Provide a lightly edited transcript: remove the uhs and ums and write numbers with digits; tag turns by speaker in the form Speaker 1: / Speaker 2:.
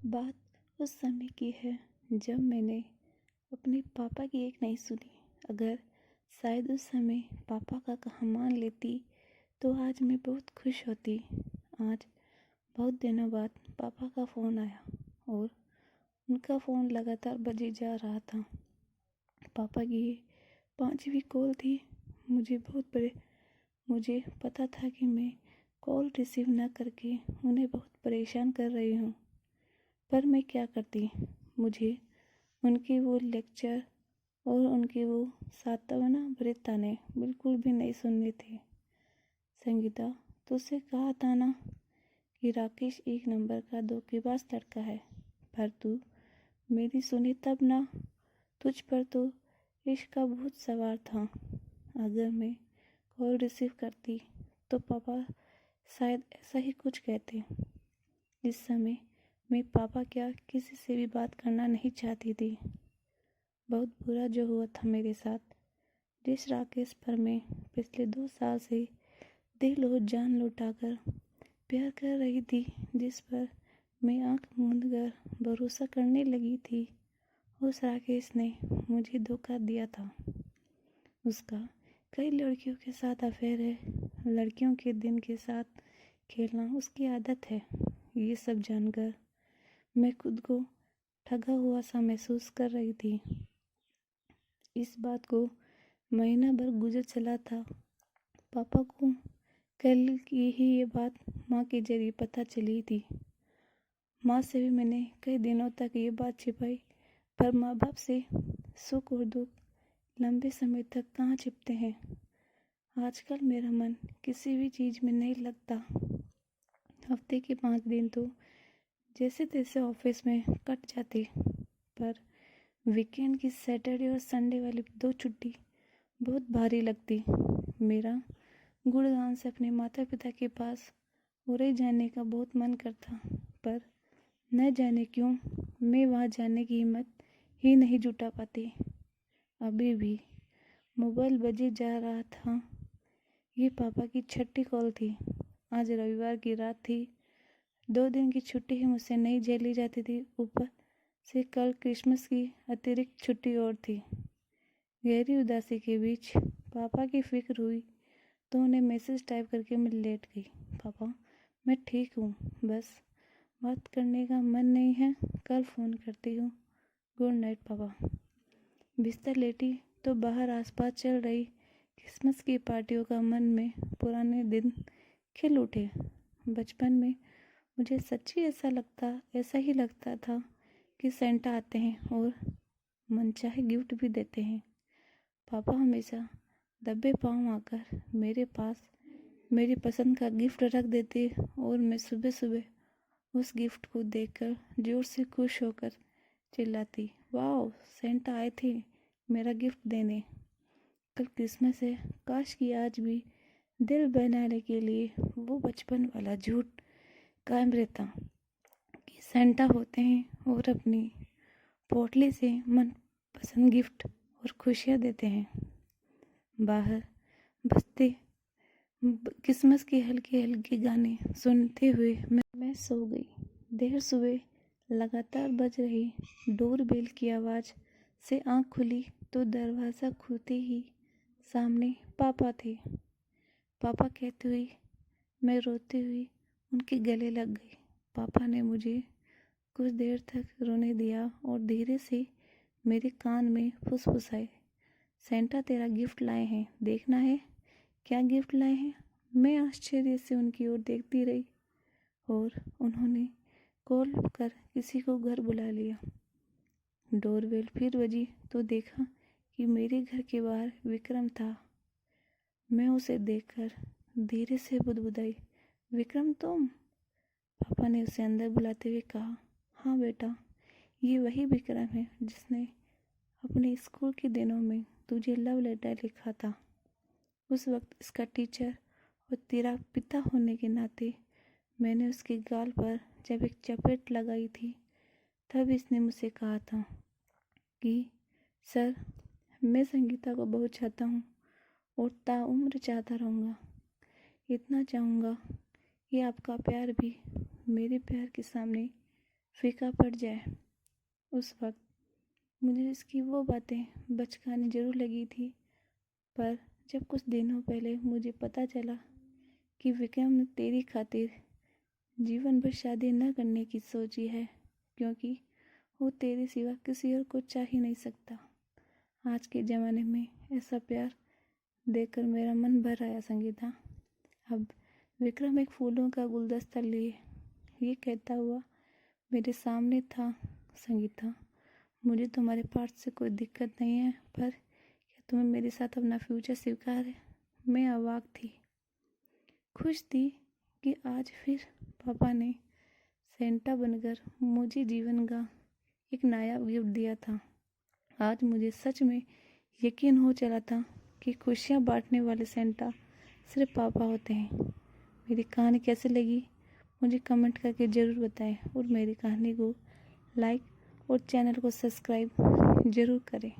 Speaker 1: बात उस समय की है जब मैंने अपने पापा की एक नहीं सुनी। अगर शायद उस समय पापा का कहा मान लेती तो आज मैं बहुत खुश होती। आज बहुत दिनों बाद पापा का फ़ोन आया और उनका फ़ोन लगातार बजे जा रहा था। पापा की ये 5वीं कॉल थी। मुझे पता था कि मैं कॉल रिसीव न करके उन्हें बहुत परेशान कर रही हूँ, पर मैं क्या करती। मुझे उनके वो लेक्चर और उनके वो सांत्वना भरे ताने बिल्कुल भी नहीं सुनने थे। संगीता, तुझसे कहा था ना कि राकेश एक नंबर का धोखेबाज लड़का है, पर तू मेरी सुनी तब ना। तुझ पर तो इश्क का भूत सवार था। अगर मैं कॉल रिसीव करती तो पापा शायद ऐसा ही कुछ कहते। इस समय मैं पापा क्या किसी से भी बात करना नहीं चाहती थी। बहुत बुरा जो हुआ था मेरे साथ, जिस राकेश पर मैं पिछले 2 साल से दिल और जान लौटाकर प्यार कर रही थी, जिस पर मैं आंख मूंद कर भरोसा करने लगी थी, उस राकेश ने मुझे धोखा दिया था। उसका कई लड़कियों के साथ अफेयर है। लड़कियों के दिन के साथ खेलना उसकी आदत है। ये सब जानकर मैं खुद को ठगा हुआ सा महसूस कर रही थी। इस बात को महीना भर गुजर चला था। पापा को कल की ही ये बात माँ के जरिए पता चली थी। माँ से भी मैंने कई दिनों तक ये बात छिपाई, पर माँ बाप से सुख और दुख लंबे समय तक कहाँ छिपते हैं। आजकल मेरा मन किसी भी चीज़ में नहीं लगता। हफ्ते के 5 दिन तो जैसे तैसे ऑफिस में कट जाते, पर वीकेंड की सैटरडे और संडे वाली 2 छुट्टी बहुत भारी लगती। मेरा गुड़गांव से अपने माता पिता के पास उड़े जाने का बहुत मन करता, पर न जाने क्यों मैं वहाँ जाने की हिम्मत ही नहीं जुटा पाती। अभी भी मोबाइल बजे जा रहा था। ये पापा की 6ठी कॉल थी। आज रविवार की रात थी। 2 दिन की छुट्टी ही मुझसे नहीं झेली जाती थी, ऊपर से कल क्रिसमस की अतिरिक्त छुट्टी और थी। गहरी उदासी के बीच पापा की फिक्र हुई तो उन्हें मैसेज टाइप करके मैं लेट गई। पापा, मैं ठीक हूँ, बस बात करने का मन नहीं है, कल फ़ोन करती हूँ। गुड नाइट पापा। बिस्तर लेटी तो बाहर आसपास चल रही क्रिसमस की पार्टियों का मन में पुराने दिन खिल उठे। बचपन में मुझे सच्ची ऐसा ही लगता था कि सेंटा आते हैं और मनचाहे गिफ्ट भी देते हैं। पापा हमेशा दबे पांव आकर मेरे पास मेरी पसंद का गिफ्ट रख देते और मैं सुबह सुबह उस गिफ्ट को देखकर जोर से खुश होकर चिल्लाती, वाह, सेंटा आए थे मेरा गिफ्ट देने। कल क्रिसमस है, काश कि आज भी दिल बहलाने के लिए वो बचपन वाला झूठ कायम रहता कि सेंटा होते हैं और अपनी पोटली से मन पसंद गिफ्ट और खुशियाँ देते हैं। बाहर बजते क्रिसमस के हल्के हल्के गाने सुनते हुए मैं सो गई। देर सुबह लगातार बज रही डोर बेल की आवाज़ से आँख खुली तो दरवाज़ा खुलते ही सामने पापा थे। पापा कहते हुए मैं रोती हुई उनके गले लग गई। पापा ने मुझे कुछ देर तक रोने दिया और धीरे से मेरे कान में फुसफुसाए, सेंटा तेरा गिफ्ट लाए हैं, देखना है क्या गिफ्ट लाए हैं। मैं आश्चर्य से उनकी ओर देखती रही और उन्होंने कॉल कर किसी को घर बुला लिया। डोरबेल फिर बजी तो देखा कि मेरे घर के बाहर विक्रम था। मैं उसे देखकर धीरे से बुदबुदाई, विक्रम तुम? पापा ने उसे अंदर बुलाते हुए कहा, हाँ बेटा, ये वही विक्रम है जिसने अपने स्कूल के दिनों में तुझे लव लेटर लिखा था। उस वक्त इसका टीचर और तेरा पिता होने के नाते मैंने उसके गाल पर जब एक चपेट लगाई थी तब इसने मुझसे कहा था कि सर, मैं संगीता को बहुत चाहता हूँ और ताउम्र चाहता रहूँगा। इतना चाहूँगा कि आपका प्यार भी मेरे प्यार के सामने फीका पड़ जाए। उस वक्त मुझे इसकी वो बातें बचकानी जरूर लगी थी, पर जब कुछ दिनों पहले मुझे पता चला कि विक्रम ने तेरी खातिर जीवन भर शादी न करने की सोची है, क्योंकि वो तेरे सिवा किसी और को चाह ही नहीं सकता। आज के ज़माने में ऐसा प्यार देखकर मेरा मन भर आया संगीता। अब विक्रम एक फूलों का गुलदस्ता लिए ये कहता हुआ मेरे सामने था। संगीता, मुझे तुम्हारे पार्ट से कोई दिक्कत नहीं है, पर क्या तुम्हें मेरे साथ अपना फ्यूचर स्वीकार है? मैं अवाक थी, खुश थी कि आज फिर पापा ने सेंटा बनकर मुझे जीवन का एक नायाब गिफ्ट दिया था। आज मुझे सच में यकीन हो चला था कि खुशियाँ बांटने वाले सेंटा सिर्फ पापा होते हैं। मेरी कहानी कैसी लगी मुझे कमेंट करके ज़रूर बताएं, और मेरी कहानी को लाइक और चैनल को सब्सक्राइब ज़रूर करें।